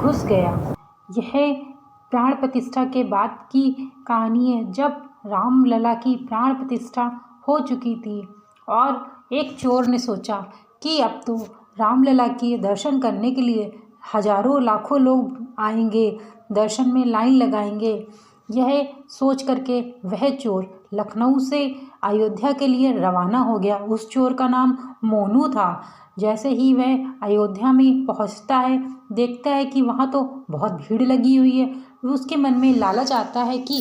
घुस गया। यह प्राण प्रतिष्ठा के बाद की कहानी है, जब रामलला की प्राण प्रतिष्ठा हो चुकी थी और एक चोर ने सोचा कि अब तो रामलला के दर्शन करने के लिए हजारों लाखों लोग आएंगे, दर्शन में लाइन लगाएंगे। यह सोच करके वह चोर लखनऊ से अयोध्या के लिए रवाना हो गया। उस चोर का नाम मोनू था। जैसे ही वह अयोध्या में पहुंचता है, देखता है कि वहाँ तो बहुत भीड़ लगी हुई है। उसके मन में लालच आता है कि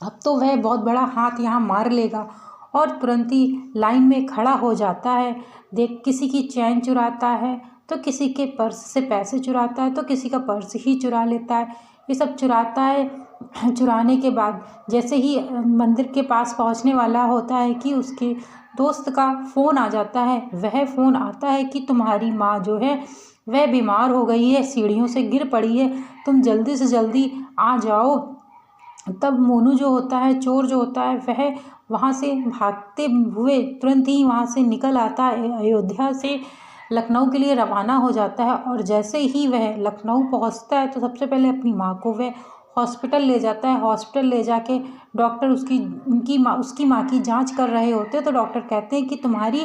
अब तो वह बहुत बड़ा हाथ यहाँ मार लेगा और तुरंत ही लाइन में खड़ा हो जाता है। देख, किसी की चैन चुराता है तो किसी के पर्स से पैसे चुराता है तो किसी का पर्स ही चुरा लेता है। ये सब चुराता है। चुराने के बाद जैसे ही मंदिर के पास पहुंचने वाला होता है कि उसके दोस्त का फ़ोन आ जाता है। वह फ़ोन आता है कि तुम्हारी माँ जो है वह बीमार हो गई है, सीढ़ियों से गिर पड़ी है, तुम जल्दी से जल्दी आ जाओ। तब मोनू जो होता है, चोर जो होता है, वह वहाँ से भागते हुए तुरंत ही वहाँ से निकल आता है। अयोध्या से लखनऊ के लिए रवाना हो जाता है और जैसे ही वह लखनऊ पहुँचता है तो सबसे पहले अपनी माँ को वह हॉस्पिटल ले जाता है। हॉस्पिटल ले जाके डॉक्टर उसकी माँ की जांच कर रहे होते हैं तो डॉक्टर कहते हैं कि तुम्हारी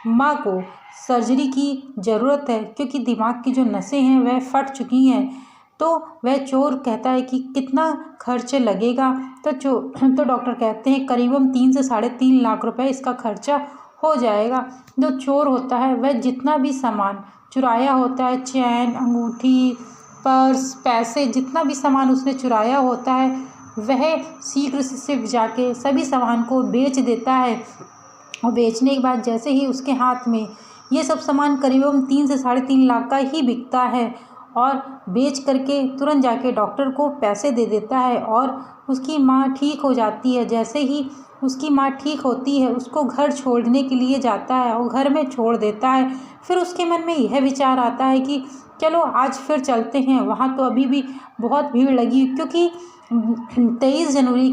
माँ को सर्जरी की ज़रूरत है, क्योंकि दिमाग की जो नसें हैं वह फट चुकी हैं। तो वह चोर कहता है कि कितना खर्च लगेगा। तो डॉक्टर कहते हैं करीबन 3 से 3.5 लाख रुपए इसका खर्चा हो जाएगा। जो चोर होता है वह जितना भी सामान चुराया होता है, चैन, अंगूठी, पर्स, पैसे, जितना भी सामान उसने चुराया होता है, वह शीघ्र से जाके सभी सामान को बेच देता है। और बेचने के बाद जैसे ही उसके हाथ में ये सब सामान करीबन 3 से 3.5 लाख का ही बिकता है और बेच करके तुरंत जाके डॉक्टर को पैसे दे देता है और उसकी माँ ठीक हो जाती है। जैसे ही उसकी माँ ठीक होती है, उसको घर छोड़ने के लिए जाता है और घर में छोड़ देता है। फिर उसके मन में यह विचार आता है कि चलो आज फिर चलते हैं। वहाँ तो अभी भी बहुत भीड़ लगी, क्योंकि 22 जनवरी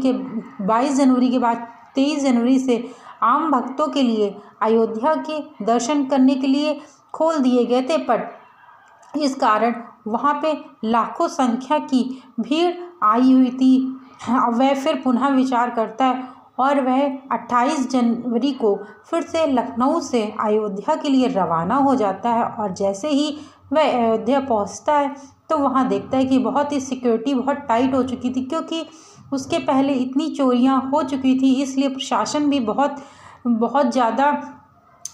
के बाद 23 जनवरी से आम भक्तों के लिए अयोध्या के दर्शन करने के लिए खोल दिए गए थे पट। इस कारण वहाँ पे लाखों संख्या की भीड़ आई हुई थी। वह फिर पुनः विचार करता है और वह 28 जनवरी को फिर से लखनऊ से अयोध्या के लिए रवाना हो जाता है। और जैसे ही वह अयोध्या पहुँचता है तो वहाँ देखता है कि बहुत ही सिक्योरिटी बहुत टाइट हो चुकी थी, क्योंकि उसके पहले इतनी चोरियाँ हो चुकी थी, इसलिए प्रशासन भी बहुत ज़्यादा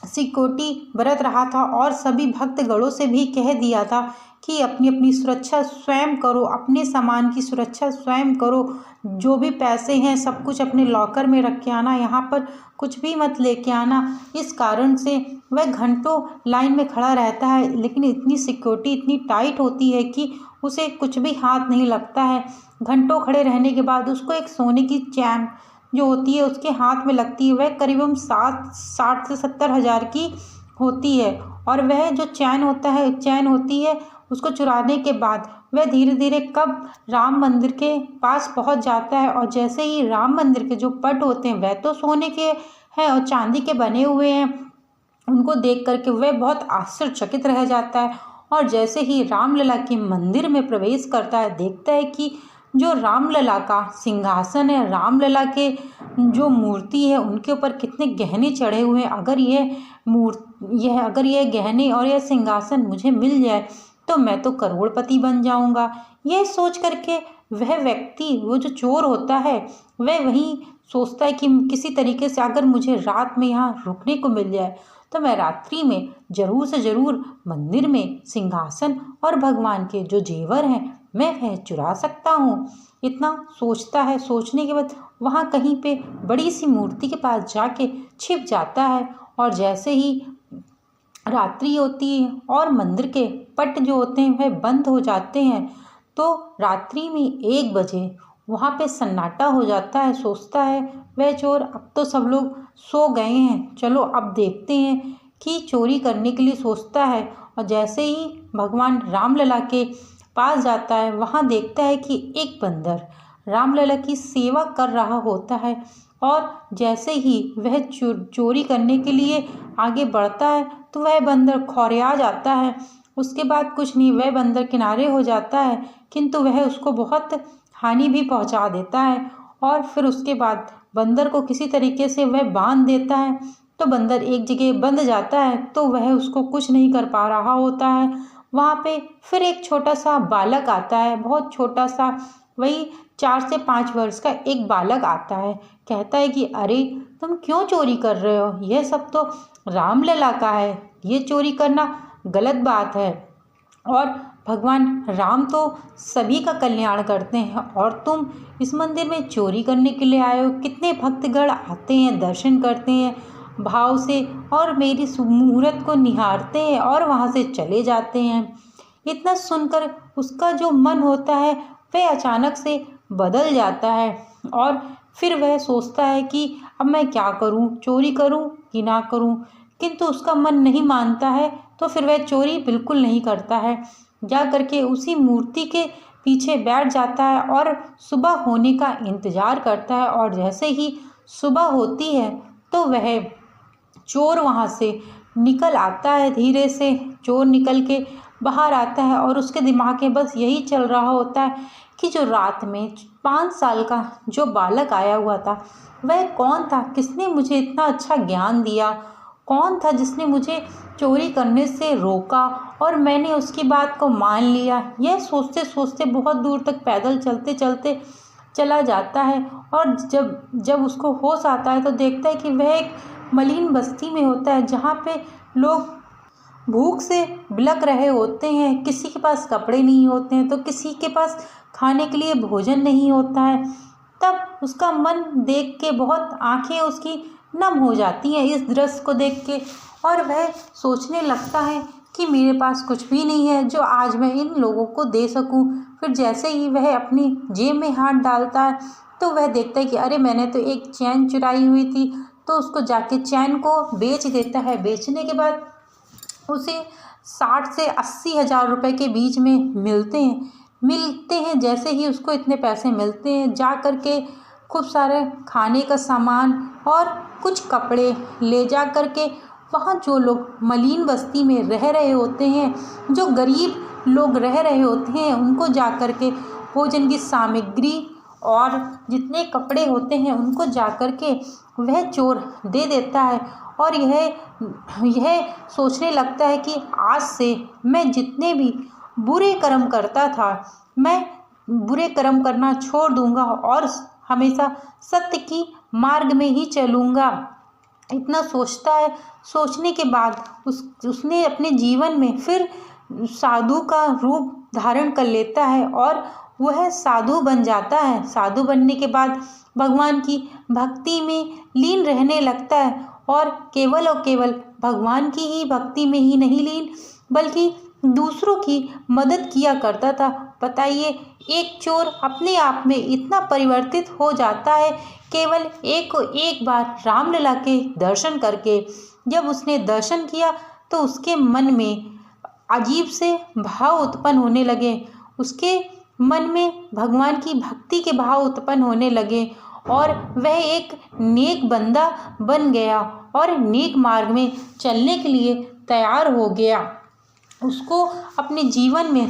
सिक्योरिटी बरत रहा था और सभी भक्तगणों से भी कह दिया था कि अपनी अपनी सुरक्षा स्वयं करो, अपने सामान की सुरक्षा स्वयं करो, जो भी पैसे हैं सब कुछ अपने लॉकर में रख के आना, यहाँ पर कुछ भी मत लेके आना। इस कारण से वह घंटों लाइन में खड़ा रहता है, लेकिन इतनी सिक्योरिटी इतनी टाइट होती है कि उसे कुछ भी हाथ नहीं लगता है। घंटों खड़े रहने के बाद उसको एक सोने की चैन जो होती है उसके हाथ में लगती है। वह करीबन 60 से 70 हज़ार की होती है और वह जो चैन होती है उसको चुराने के बाद वह धीरे धीरे कब राम मंदिर के पास पहुंच जाता है। और जैसे ही राम मंदिर के जो पट होते हैं वह तो सोने के हैं और चांदी के बने हुए हैं, उनको देख करके वह बहुत आश्चर्यचकित रह जाता है। और जैसे ही रामलला के मंदिर में प्रवेश करता है, देखता है कि जो रामलला का सिंहासन है, रामलला के जो मूर्ति है उनके ऊपर कितने गहने चढ़े हुए हैं। अगर यह गहने और यह सिंहासन मुझे मिल जाए तो मैं तो करोड़पति बन जाऊंगा। यह सोच करके वह व्यक्ति, वो जो चोर होता है, वह वहीं सोचता है कि किसी तरीके से अगर मुझे रात में यहाँ रुकने को मिल जाए तो मैं रात्रि में ज़रूर से ज़रूर मंदिर में सिंहासन और भगवान के जो जेवर हैं मैं वह चुरा सकता हूँ। इतना सोचता है। सोचने के बाद वहाँ कहीं पे बड़ी सी मूर्ति के पास जाके छिप जाता है और जैसे ही रात्रि होती है और मंदिर के पट जो होते हैं वह बंद हो जाते हैं, तो रात्रि में 1 बजे वहाँ पे सन्नाटा हो जाता है। सोचता है वह चोर, अब तो सब लोग सो गए हैं, चलो अब देखते हैं कि चोरी करने के लिए सोचता है। और जैसे ही भगवान रामलला के पास जाता है, वहाँ देखता है कि एक बंदर रामलला की सेवा कर रहा होता है। और जैसे ही वह चोरी करने के लिए आगे बढ़ता है तो वह बंदर खौरिया जाता है उसके बाद कुछ नहीं, वह बंदर किनारे हो जाता है, किंतु वह उसको बहुत हानि भी पहुंचा देता है। और फिर उसके बाद बंदर को किसी तरीके से वह बांध देता है, तो बंदर एक जगह बंध जाता है, तो वह उसको कुछ नहीं कर पा रहा होता है। वहाँ पे फिर एक छोटा सा बालक आता है, बहुत छोटा सा, वही 4 से 5 वर्ष का एक बालक आता है। कहता है कि अरे तुम क्यों चोरी कर रहे हो, यह सब तो रामलला का है, ये चोरी करना गलत बात है। और भगवान राम तो सभी का कल्याण करते हैं, और तुम इस मंदिर में चोरी करने के लिए आए हो। कितने भक्तगण आते हैं, दर्शन करते हैं भाव से, और मेरी मुहूर्त को निहारते हैं और वहाँ से चले जाते हैं। इतना सुनकर उसका जो मन होता है वह अचानक से बदल जाता है, और फिर वह सोचता है कि अब मैं क्या करूं, चोरी करूं कि ना करूं। किंतु उसका मन नहीं मानता है, तो फिर वह चोरी बिल्कुल नहीं करता है। जा करके उसी मूर्ति के पीछे बैठ जाता है और सुबह होने का इंतज़ार करता है। और जैसे ही सुबह होती है तो वह चोर वहाँ से निकल आता है। धीरे से चोर निकल के बाहर आता है, और उसके दिमाग में बस यही चल रहा होता है कि जो रात में 5 साल का जो बालक आया हुआ था वह कौन था, किसने मुझे इतना अच्छा ज्ञान दिया, कौन था जिसने मुझे चोरी करने से रोका और मैंने उसकी बात को मान लिया। यह सोचते सोचते बहुत दूर तक पैदल चलते चलते चला जाता है, और जब उसको होश आता है तो देखता है कि वह एक मलिन बस्ती में होता है, जहाँ पे लोग भूख से बिलख रहे होते हैं। किसी के पास कपड़े नहीं होते हैं, तो किसी के पास खाने के लिए भोजन नहीं होता है। तब उसका मन देख के बहुत आंखें उसकी नम हो जाती हैं इस दृश्य को देख के, और वह सोचने लगता है कि मेरे पास कुछ भी नहीं है जो आज मैं इन लोगों को दे सकूं। फिर जैसे ही वह अपनी जेब में हाथ डालता है तो वह देखता है कि अरे मैंने तो एक चैन चुराई हुई थी, तो उसको जाके चैन को बेच देता है। बेचने के बाद उसे 60 से 80 हज़ार रुपये के बीच में मिलते हैं। जैसे ही उसको इतने पैसे मिलते हैं, जा कर के खूब सारे खाने का सामान और कुछ कपड़े ले जा कर के वहाँ जो लोग मलिन बस्ती में रह रहे होते हैं, जो गरीब लोग रह रहे होते हैं, उनको जा कर के भोजन की सामग्री और जितने कपड़े होते हैं उनको जा कर के वह चोर दे देता है। और यह सोचने लगता है कि आज से मैं जितने भी बुरे कर्म करता था, मैं बुरे कर्म करना छोड़ दूंगा और हमेशा सत्य की मार्ग में ही चलूँगा। इतना सोचता है। सोचने के बाद उसने अपने जीवन में फिर साधु का रूप धारण कर लेता है, और वह साधु बन जाता है। साधु बनने के बाद भगवान की भक्ति में लीन रहने लगता है, और केवल भगवान की ही भक्ति में ही नहीं लीन, बल्कि दूसरों की मदद किया करता था। बताइए, एक चोर अपने आप में इतना परिवर्तित हो जाता है केवल एक बार रामलला के दर्शन करके। जब उसने दर्शन किया तो उसके मन में अजीब से भाव उत्पन्न होने लगे, उसके मन में भगवान की भक्ति के भाव उत्पन्न होने लगे, और वह एक नेक बंदा बन गया और नेक मार्ग में चलने के लिए तैयार हो गया। उसको अपने जीवन में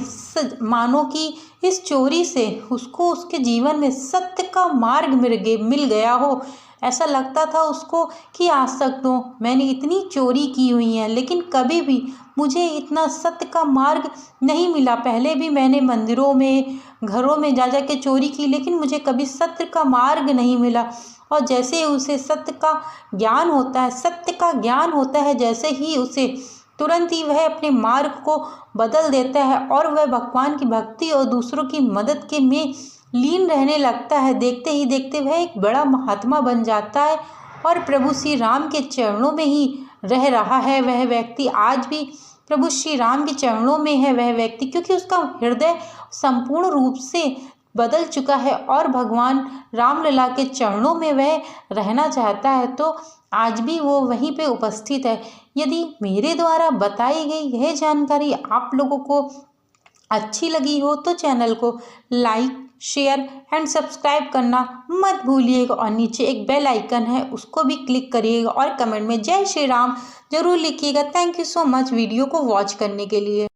मानो कि इस चोरी से उसको उसके जीवन में सत्य का मार्ग मिल गया हो। ऐसा लगता था उसको कि आज तक तो मैंने इतनी चोरी की हुई है, लेकिन कभी भी मुझे इतना सत्य का मार्ग नहीं मिला। पहले भी मैंने मंदिरों में, घरों में जा के चोरी की, लेकिन मुझे कभी सत्य का मार्ग नहीं मिला। और जैसे उसे सत्य का ज्ञान होता है, जैसे ही उसे तुरंत ही वह अपने मार्ग को बदल देता है, और वह भगवान की भक्ति और दूसरों की मदद के में लीन रहने लगता है। देखते ही देखते वह एक बड़ा महात्मा बन जाता है, और प्रभु श्री राम के चरणों में ही रह रहा है वह व्यक्ति। आज भी प्रभु श्री राम के चरणों में है वह व्यक्ति, क्योंकि उसका हृदय संपूर्ण रूप से बदल चुका है और भगवान रामलला के चरणों में वह रहना चाहता है। तो आज भी वो वहीं पे उपस्थित है। यदि मेरे द्वारा बताई गई यह जानकारी आप लोगों को अच्छी लगी हो तो चैनल को लाइक, शेयर एंड सब्सक्राइब करना मत भूलिएगा, और नीचे एक बेल आइकन है उसको भी क्लिक करिएगा, और कमेंट में जय श्री राम जरूर लिखिएगा। Thank you so much video को वॉच करने के लिए।